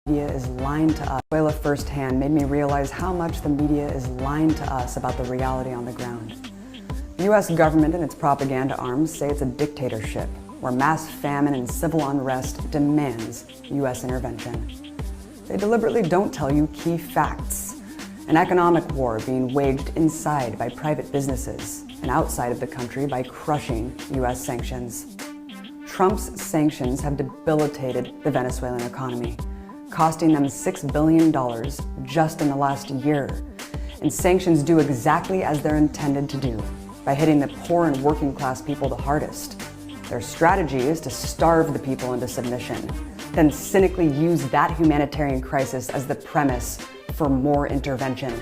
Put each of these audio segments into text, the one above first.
media is lying to us. Venezuela firsthand made me realize how much the media is lying to us about the reality on the ground. The US government and its propaganda arms say it's a dictatorship where mass famine and civil unrest demands US intervention. They deliberately don't tell you key facts. An economic war being waged inside by private businesses and outside of the country by crushing US sanctions. Trump's sanctions have debilitated the Venezuelan economy, costing them $6 billion just in the last year. And sanctions do exactly as they're intended to do, by hitting the poor and working class people the hardest. Their strategy is to starve the people into submission, then cynically use that humanitarian crisis as the premise for more intervention.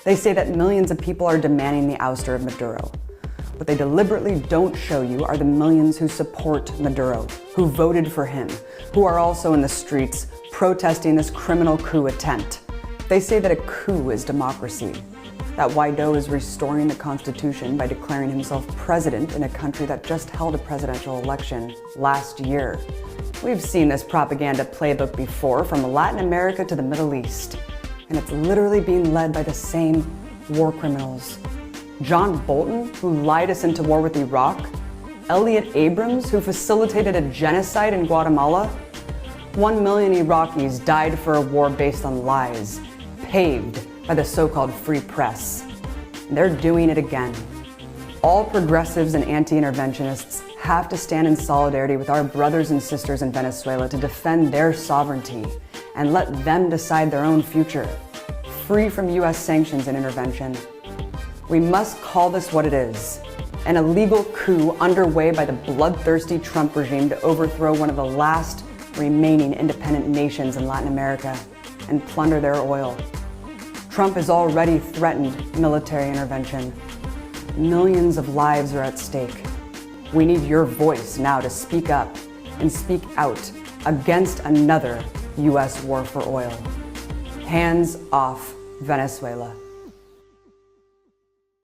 They say that millions of people are demanding the ouster of Maduro. What they deliberately don't show you are the millions who support Maduro, who voted for him, who are also in the streets protesting this criminal coup attempt. They say that a coup is democracy, that Guaido is restoring the Constitution by declaring himself president in a country that just held a presidential election last year. We've seen this propaganda playbook before, from Latin America to the Middle East, and it's literally being led by the same war criminals. John Bolton, who lied us into war with Iraq, Elliot Abrams, who facilitated a genocide in Guatemala. 1 million Iraqis died for a war based on lies, paved by the so-called free press. And they're doing it again. All progressives and anti-interventionists have to stand in solidarity with our brothers and sisters in Venezuela to defend their sovereignty and let them decide their own future, free from US sanctions and intervention. We must call this what it is, an illegal coup underway by the bloodthirsty Trump regime to overthrow one of the last remaining independent nations in Latin America and plunder their oil. Trump has already threatened military intervention. Millions of lives are at stake. We need your voice now to speak up and speak out against another US war for oil. Hands off Venezuela.